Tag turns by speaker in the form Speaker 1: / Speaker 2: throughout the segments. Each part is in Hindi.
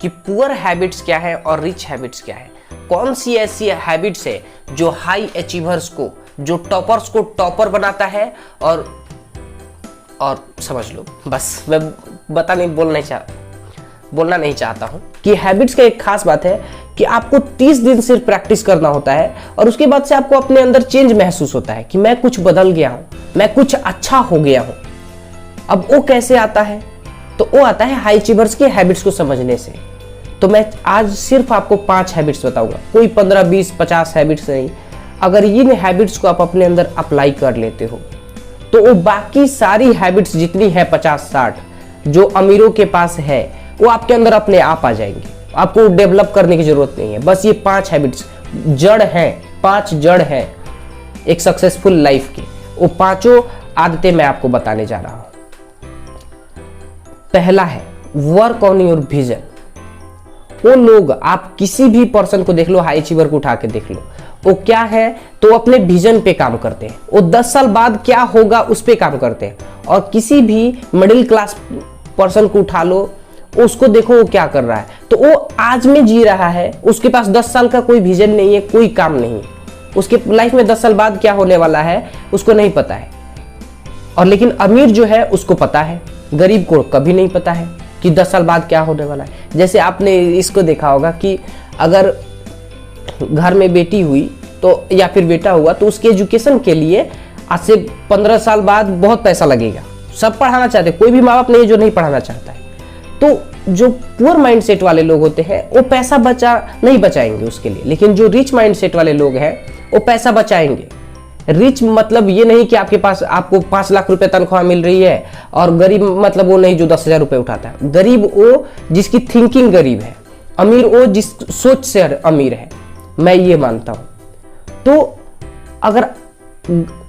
Speaker 1: कि पुअर हैबिट्स क्या है और रिच हैबिट्स क्या है। कौन सी ऐसी हैबिट्स है जो हाई अचीवर्स को, जो टॉपर्स को टॉपर बनाता है। और समझ लो, बस मैं बोलना नहीं चाहता हूं कि हैबिट्स का एक खास बात है कि आपको 30 दिन सिर्फ प्रैक्टिस करना होता है और उसके बाद से आपको अपने अंदर चेंज महसूस होता है कि मैं कुछ बदल गया हूं, मैं कुछ अच्छा हो गया हूं। अब वो कैसे आता है? तो वो आता है हाई अचीवर्स की हैबिट्स को समझने से। तो मैं आज सिर्फ आपको 5 हैबिट्स बताऊंगा, कोई 15, 20, 50 हैबिट्स नहीं। अगर इन हैबिट्स को आप अपने अंदर अप्लाई कर लेते हो तो वो बाकी सारी हैबिट्स जितनी है 50-60 जो अमीरों के पास है वो आपके अंदर अपने आप आ जाएंगे। आपको डेवलप करने की जरूरत नहीं है। बस ये 5 हैबिट्स जड़ हैं, 5 जड़ हैं एक सक्सेसफुल लाइफ की। वो 5 आदतें मैं आपको बताने जा रहा हूं। पहला है वर्क ऑन योर विजन। वो लोग, आप किसी भी पर्सन को देख लो, हाई अचीवर को उठा के देख लो, वो क्या है तो अपने विजन पे काम करते हैं। वो 10 साल बाद क्या होगा उस पे काम करते हैं। और किसी भी मिडिल क्लास पर्सन को उठा लो, उसको देखो वो क्या कर रहा है, तो वो आज में जी रहा है। उसके पास 10 साल का कोई विजन नहीं है, कोई काम नहीं। उसके लाइफ में 10 साल बाद क्या होने वाला है उसको नहीं पता है। और लेकिन अमीर जो है उसको पता है, गरीब को कभी नहीं पता है कि 10 साल बाद क्या होने वाला है। जैसे आपने इसको देखा होगा कि अगर घर में बेटी हुई तो या फिर बेटा हुआ तो उसके एजुकेशन के लिए आज से 15 साल बाद बहुत पैसा लगेगा। सब पढ़ाना चाहते, कोई भी माँ बाप नहीं जो नहीं पढ़ाना चाहता है। तो जो पुअर माइंडसेट वाले लोग होते हैं वो पैसा नहीं बचाएंगे उसके लिए, लेकिन जो रिच माइंडसेट वाले लोग हैं वो पैसा बचाएंगे। रिच मतलब ये नहीं कि आपको 5 लाख रुपए तनख्वाह मिल रही है, और गरीब मतलब वो नहीं जो 10,000 रुपए उठाता है। गरीब वो जिसकी थिंकिंग गरीब है, अमीर वो जिस सोच से अमीर है। मैं ये मानता हूं। तो अगर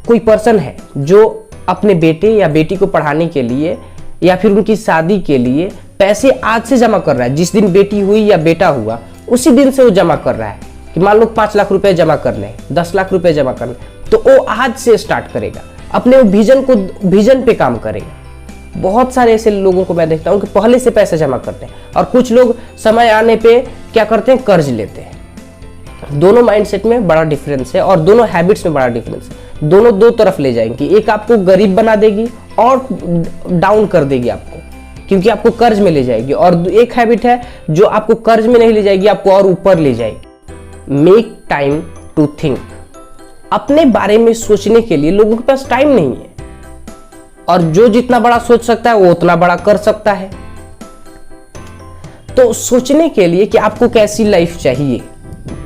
Speaker 1: कोई पर्सन है जो अपने बेटे या बेटी को पढ़ाने के लिए या फिर उनकी शादी के लिए पैसे आज से जमा कर रहा है, जिस दिन बेटी हुई या बेटा हुआ उसी दिन से वो जमा कर रहा है कि मान लो 5 लाख रुपए जमा करने, 10 लाख रुपए जमा करने, तो वो आज से स्टार्ट करेगा, अपने विजन पे काम करेगा। बहुत सारे ऐसे लोगों को मैं देखता हूं कि पहले से पैसे जमा करते हैं, और कुछ लोग समय आने पे क्या करते हैं, कर्ज लेते हैं। दोनों माइंडसेट में बड़ा डिफरेंस है और दोनों हैबिट्स में बड़ा डिफरेंस है। दोनों दो तरफ ले जाएंगी, एक आपको गरीब बना देगी और डाउन कर देगी आपको, क्योंकि आपको कर्ज में ले जाएगी। और एक हैबिट है जो आपको कर्ज में नहीं ले जाएगी, आपको और ऊपर ले जाएगी। Make time to think. अपने बारे में सोचने के लिए लोगों के पास टाइम नहीं है, और जो जितना बड़ा सोच सकता है वो उतना बड़ा कर सकता है। तो सोचने के लिए कि आपको कैसी लाइफ चाहिए,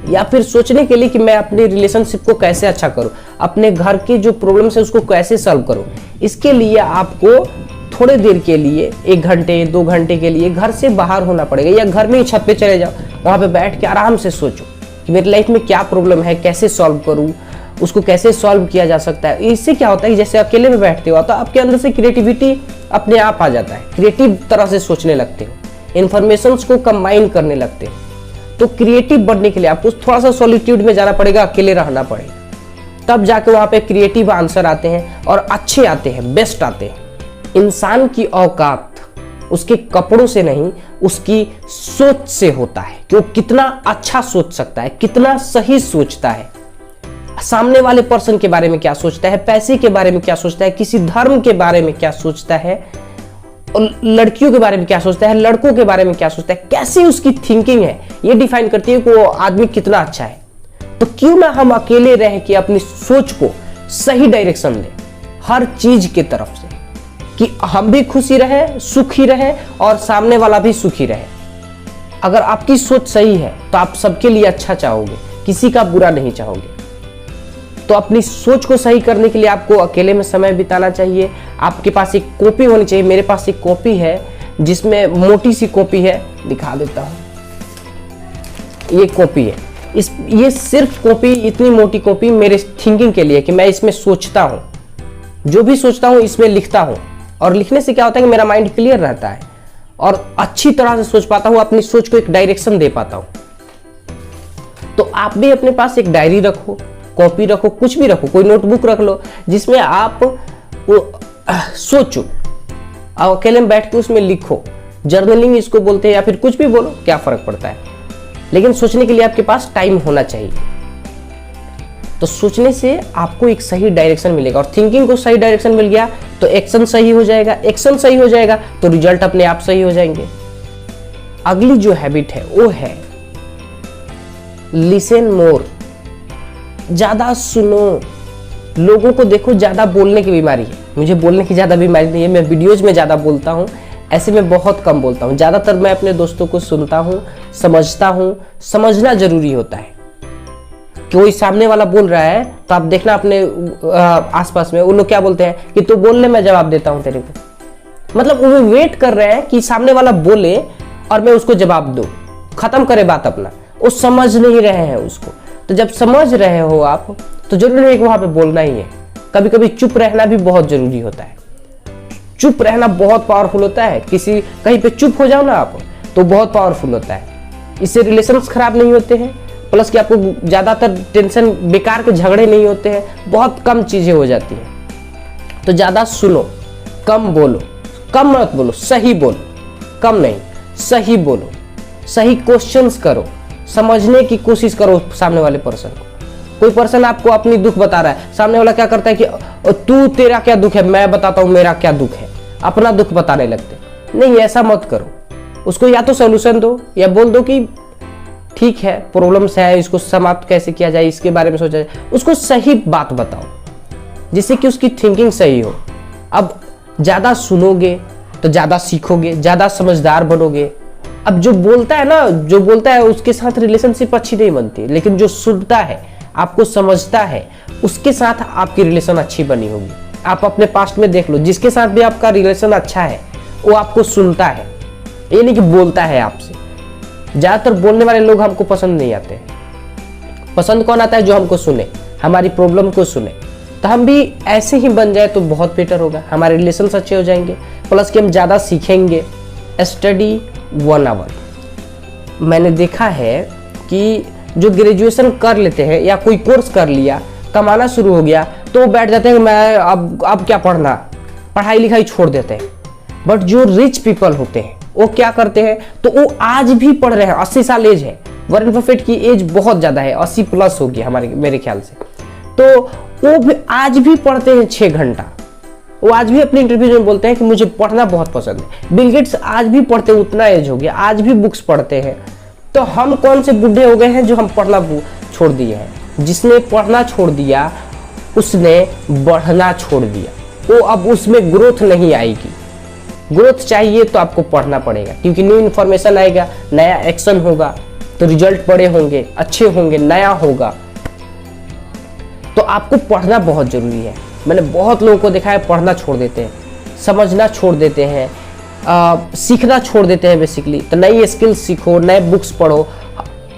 Speaker 1: या फिर सोचने के लिए कि मैं अपने रिलेशनशिप को कैसे अच्छा करूं, अपने घर के जो प्रॉब्लम्स है उसको कैसे सॉल्व करूं, इसके लिए आपको थोड़े देर के लिए 1 घंटे 2 घंटे के लिए घर से बाहर होना पड़ेगा, या घर में ही छत पे चले जाओ, वहां पे बैठ के आराम से सोचो कि मेरी लाइफ में क्या प्रॉब्लम है, कैसे सॉल्व करूं, उसको कैसे सॉल्व किया जा सकता है। इससे क्या होता है कि जैसे अकेले में बैठते हो तो आपके अंदर से क्रिएटिविटी अपने आप आ जाता है, क्रिएटिव तरह से सोचने लगते हो, इन्फॉर्मेशन को कंबाइन करने लगते हो। तो क्रिएटिव बनने के लिए आपको थोड़ा सा सॉलिट्यूड में जाना पड़ेगा, अकेले रहना पड़ेगा, तब जाके वहां पे क्रिएटिव आंसर आते हैं और अच्छे आते हैं, बेस्ट आते हैं। इंसान की औकात उसके कपड़ों से नहीं, उसकी सोच से होता है कि वो कितना अच्छा सोच सकता है, कितना सही सोचता है, सामने वाले पर्सन के बारे में क्या सोचता है, पैसे के बारे में क्या सोचता है, किसी धर्म के बारे में क्या सोचता है, और लड़कियों के बारे में क्या सोचता है, लड़कों के बारे में क्या सोचता है, कैसे उसकी थिंकिंग है, ये डिफाइन करती है कि वो आदमी कितना अच्छा है। तो क्यों ना हम अकेले रह के अपनी सोच को सही डायरेक्शन दें हर चीज के तरफ से, कि हम भी खुशी रहे, सुखी रहे, और सामने वाला भी सुखी रहे। अगर आपकी सोच सही है तो आप सबके लिए अच्छा चाहोगे, किसी का बुरा नहीं चाहोगे। तो अपनी सोच को सही करने के लिए आपको अकेले में समय बिताना चाहिए। आपके पास एक कॉपी होनी चाहिए। मेरे पास एक कॉपी है जिसमें मोटी सी कॉपी है, दिखा देता हूं। ये कॉपी है, ये सिर्फ कॉपी, इतनी मोटी कॉपी मेरे थिंकिंग के लिए कि मैं इसमें सोचता हूं, जो भी सोचता हूं इसमें लिखता हूं। और लिखने से क्या होता है कि मेरा माइंड क्लियर रहता है और अच्छी तरह से सोच पाता हूं, अपनी सोच को एक डायरेक्शन दे पाता हूं। तो आप भी अपने पास एक डायरी रखो, कॉपी रखो, कुछ भी रखो, कोई नोटबुक रख लो जिसमें आप सोचो, अकेले में बैठ के उसमें लिखो जर्नलिंग इसको बोलते हैं, या फिर कुछ भी बोलो, क्या फर्क पड़ता है, लेकिन सोचने के लिए आपके पास टाइम होना चाहिए। तो सोचने से आपको एक सही डायरेक्शन मिलेगा, और थिंकिंग को सही डायरेक्शन मिल गया तो एक्शन सही हो जाएगा, एक्शन सही हो जाएगा तो रिजल्ट अपने आप सही हो जाएंगे। अगली जो हैबिट है वो है लिसन मोर, ज्यादा सुनो। लोगों को देखो ज्यादा बोलने की बीमारी है, मुझे बोलने की ज्यादा बीमारी नहीं है, मैं वीडियोज में ज्यादा बोलता हूँ, ऐसे में बहुत कम बोलता हूँ। ज्यादातर मैं अपने दोस्तों को सुनता हूँ, समझता हूँ। समझना जरूरी होता है। कोई सामने वाला बोल रहा है तो आप देखना अपने आसपास में, वो लोग क्या बोलते हैं कि तू बोलने मैं जवाब देता हूं तेरे को। मतलब वो वेट कर रहे हैं कि सामने वाला बोले और मैं उसको जवाब दूं, खत्म करे बात अपना। वो समझ नहीं रहे हैं उसको। तो जब समझ रहे हो आप तो जरूरी है कि वहां पे बोलना ही है। कभी कभी चुप रहना भी बहुत जरूरी होता है। चुप रहना बहुत पावरफुल होता है। किसी कहीं पे चुप हो जाओ ना आप तो बहुत पावरफुल होता है। इससे रिलेशंस खराब नहीं होते हैं, प्लस कि आपको ज्यादातर टेंशन, बेकार के झगड़े नहीं होते हैं, बहुत कम चीजें हो जाती हैं। तो ज्यादा सुनो, कम बोलो, कम मत बोलो, सही बोलो, कम नहीं, सही बोलो, सही क्वेश्चंस करो, समझने की कोशिश करो सामने वाले पर्सन को। कोई पर्सन आपको अपनी दुख बता रहा है, सामने वाला क्या करता है कि तू तेरा क्या दुख है, मैं बताता हूं मेरा क्या दुख है, अपना दुख बताने लगते। नहीं, ऐसा मत करो। उसको या तो सोल्यूशन दो या बोल दो कि ठीक है प्रॉब्लम्स है, इसको समाप्त कैसे किया जाए इसके बारे में सोचा जाए। उसको सही बात बताओ जिससे कि उसकी थिंकिंग सही हो। अब ज्यादा सुनोगे तो ज्यादा सीखोगे, ज्यादा समझदार बनोगे। अब जो बोलता है ना, जो बोलता है उसके साथ रिलेशनशिप अच्छी नहीं बनती, लेकिन जो सुनता है, आपको समझता है, उसके साथ आपकी रिलेशन अच्छी बनी होगी। आप अपने पास्ट में देख लो, जिसके साथ भी आपका रिलेशन अच्छा है वो आपको सुनता है, ये नहीं कि बोलता है आपसे। ज्यादातर बोलने वाले लोग हमको पसंद नहीं आते। पसंद कौन आता है? जो हमको सुने, हमारी प्रॉब्लम को सुने। तो हम भी ऐसे ही बन जाए तो बहुत बेटर होगा, हमारे रिलेशन अच्छे हो जाएंगे, प्लस कि हम ज्यादा सीखेंगे। Study 1 hour. मैंने देखा है कि जो ग्रेजुएशन कर लेते हैं या कोई कोर्स कर लिया, कमाना शुरू हो गया, तो वो बैठ जाते हैं मैं अब क्या पढ़ना, पढ़ाई लिखाई छोड़ देते हैं। बट जो रिच पीपल होते हैं वो क्या करते हैं, तो वो आज भी पढ़ रहे हैं। 80 साल एज है, वॉरेन बफेट की एज बहुत ज्यादा है, 80 प्लस होगी मेरे ख्याल से। तो वो भी आज भी पढ़ते हैं 6 घंटा। वो आज भी अपने इंटरव्यू में बोलते हैं कि मुझे पढ़ना बहुत पसंद है। बिल गेट्स आज भी पढ़ते हैं, उतना एज हो गया, आज भी बुक्स पढ़ते हैं। तो हम कौन से बूढ़े हो गए हैं जो हम पढ़ना छोड़ दिए हैं? जिसने पढ़ना छोड़ दिया उसने बढ़ना छोड़ दिया, वो अब उसमें ग्रोथ नहीं आएगी। ग्रोथ चाहिए तो आपको पढ़ना पड़ेगा, क्योंकि न्यू इन्फॉर्मेशन आएगा, नया एक्शन होगा तो रिजल्ट बड़े होंगे, अच्छे होंगे, नया होगा। तो आपको पढ़ना बहुत जरूरी है। मैंने बहुत लोगों को देखा है पढ़ना छोड़ देते हैं, समझना छोड़ देते हैं, सीखना छोड़ देते हैं बेसिकली। तो नई स्किल्स सीखो, नए बुक्स पढ़ो,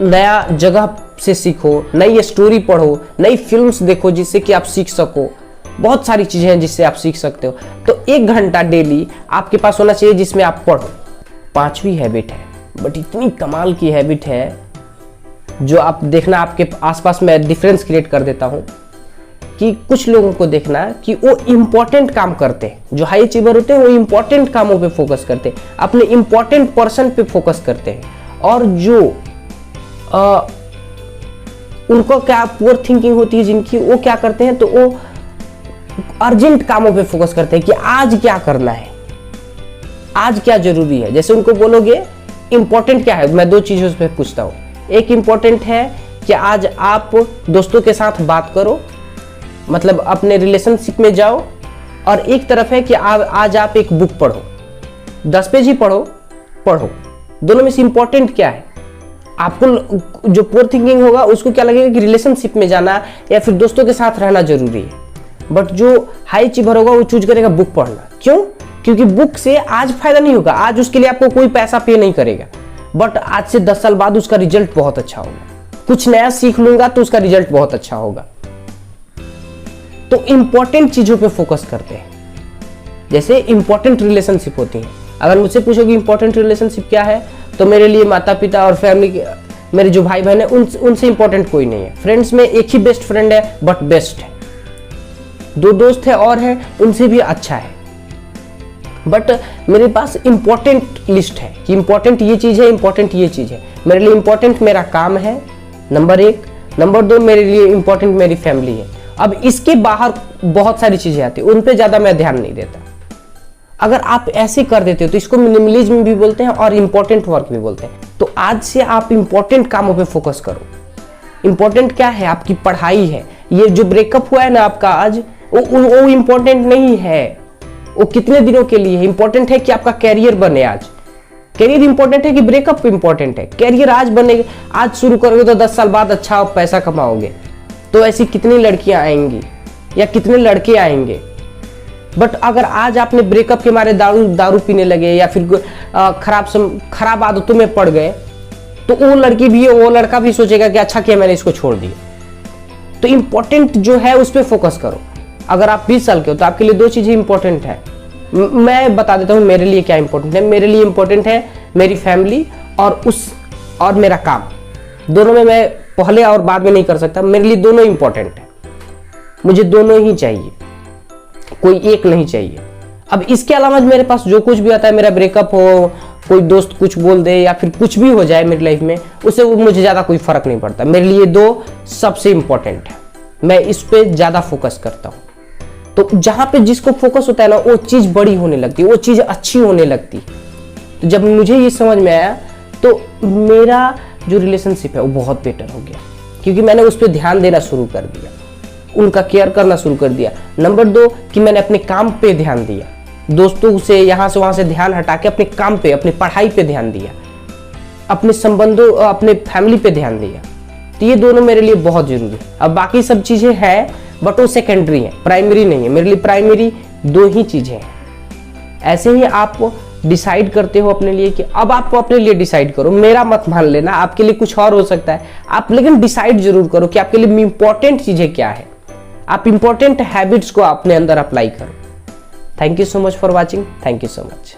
Speaker 1: नया जगह से सीखो, नई स्टोरी पढ़ो, नई फिल्म्स देखो जिससे कि आप सीख सको। बहुत सारी चीजें हैं जिससे आप सीख सकते हो। तो 1 घंटा डेली आपके पास होना चाहिए जिसमें आप पढ़ो। 5वीं हैबिट है, बट इतनी कमाल की हैबिट है जो आप देखना, आपके आसपास में डिफरेंस क्रिएट कर देता हूं कि कुछ लोगों को देखना कि वो इंपॉर्टेंट काम करते हैं। जो हाई अचीवर होते हैं वो इंपॉर्टेंट कामों पे फोकस करते हैं, अपने इंपॉर्टेंट पर्सन पे फोकस करते हैं। और जो उनको क्या पुअर थिंकिंग होती है जिनकी, वो क्या करते हैं, तो वो अर्जेंट कामों पे फोकस करते हैं कि आज क्या करना है, आज क्या जरूरी है। जैसे उनको बोलोगे इंपॉर्टेंट क्या है, मैं 2 चीजों पे पूछता हूँ। एक इंपॉर्टेंट है कि आज आप दोस्तों के साथ बात करो, मतलब अपने रिलेशनशिप में जाओ, और एक तरफ है कि आज आप एक बुक पढ़ो, 10 पेज ही पढ़ो। दोनों में से इंपॉर्टेंट क्या है? आपको जो पुअर थिंकिंग होगा उसको क्या लगेगा कि रिलेशनशिप में जाना या फिर दोस्तों के साथ रहना जरूरी है। बट जो हाई अचीवर होगा वो चूज करेगा बुक पढ़ना। क्यों? क्योंकि बुक से आज फायदा नहीं होगा, आज उसके लिए आपको कोई पैसा पे नहीं करेगा, बट आज से 10 साल बाद उसका रिजल्ट बहुत अच्छा होगा। कुछ नया सीख लूंगा तो उसका रिजल्ट बहुत अच्छा होगा। तो इंपॉर्टेंट चीजों पे फोकस करते हैं। जैसे इंपॉर्टेंट रिलेशनशिप होती है। अगर मुझसे पूछोगे इंपॉर्टेंट रिलेशनशिप क्या है, तो मेरे लिए माता पिता और फैमिली, मेरे जो भाई बहन है उनसे इंपॉर्टेंट कोई नहीं है। फ्रेंड्स में एक ही बेस्ट फ्रेंड है, बट बेस्ट है। 2 दोस्त है और है, उनसे भी अच्छा है। बट मेरे पास इंपॉर्टेंट लिस्ट है कि इंपॉर्टेंट ये चीज़ है, इंपॉर्टेंट ये चीज़ है। मेरे लिए इंपॉर्टेंट मेरा काम है, नंबर 1। नंबर 2 मेरे लिए इंपॉर्टेंट मेरी फैमिली है। अब इसके बाहर बहुत सारी चीज़ें आती हैं, उन पे ज़्यादा मैं ध्यान नहीं देता। अगर आप ऐसे कर देते हो तो इसको मिनिमलिज्म भी बोलते हैं और इंपॉर्टेंट वर्क भी बोलते हैं। तो आज से आप इंपॉर्टेंट कामों पे फोकस करो। इंपॉर्टेंट क्या है? आपकी पढ़ाई है। ये जो ब्रेकअप हुआ है ना आपका आज, वो इंपॉर्टेंट नहीं है। वो कितने दिनों के लिए है? इंपॉर्टेंट है कि आपका कैरियर बने। आज कैरियर इंपॉर्टेंट है कि ब्रेकअप इंपॉर्टेंट है? कैरियर आज बनेगा, आज शुरू करोगे तो 10 साल बाद अच्छा पैसा कमाओगे। तो ऐसी कितनी लड़कियां आएंगी या कितने लड़के आएंगे। बट अगर आज आपने ब्रेकअप के मारे दारू पीने लगे या फिर खराब आदतों में पड़ गए, तो वो लड़की भी वो लड़का भी सोचेगा कि अच्छा किया मैंने इसको छोड़ दिया। तो इंपॉर्टेंट जो है उस पर फोकस करो। अगर आप 20 साल के हो तो आपके लिए 2 चीजें इंपॉर्टेंट है। मैं बता देता हूँ मेरे लिए क्या इंपॉर्टेंट है। मेरे लिए इंपॉर्टेंट है मेरी फैमिली और मेरा काम। दोनों में मैं पहले और बाद में नहीं कर सकता। मेरे लिए दोनों इंपॉर्टेंट है। मुझे दोनों ही चाहिए, कोई एक नहीं चाहिए। अब इसके अलावा मेरे पास जो कुछ भी आता है, मेरा ब्रेकअप हो, कोई दोस्त कुछ बोल दे या फिर कुछ भी हो जाए मेरी लाइफ में, उससे मुझे ज़्यादा कोई फर्क नहीं पड़ता। मेरे लिए 2 सबसे इंपॉर्टेंट है। मैं इस पे ज़्यादा फोकस करता हूँ। तो जहाँ पे जिसको फोकस होता है ना, वो चीज़ बड़ी होने लगती है, वो चीज़ अच्छी होने लगती। तो जब मुझे ये समझ में आया तो मेरा जो रिलेशनशिप है वो बहुत बेटर हो गया, क्योंकि मैंने उस पर ध्यान देना शुरू कर दिया, उनका केयर करना शुरू कर दिया। नंबर 2 कि मैंने अपने काम पे ध्यान दिया, दोस्तों से यहाँ से वहाँ से ध्यान हटा के अपने काम पे, अपनी पढ़ाई पे ध्यान दिया, अपने संबंधों, अपने फैमिली पे ध्यान दिया। तो ये दोनों मेरे लिए बहुत जरूरी है। अब बाकी सब चीज़ें हैं बट वो सेकेंडरी है, प्राइमरी नहीं है। मेरे लिए प्राइमरी 2 ही चीज़ें हैं। ऐसे ही आप डिसाइड करते हो अपने लिए कि अब आपको अपने लिए डिसाइड करो। मेरा मत मान लेना, आपके लिए कुछ और हो सकता है। आप लेकिन डिसाइड जरूर करो कि आपके लिए इंपॉर्टेंट चीज़ें क्या है। आप इंपॉर्टेंट हैबिट्स को अपने अंदर अप्लाई करो। Thank you so much for watching. Thank you so much.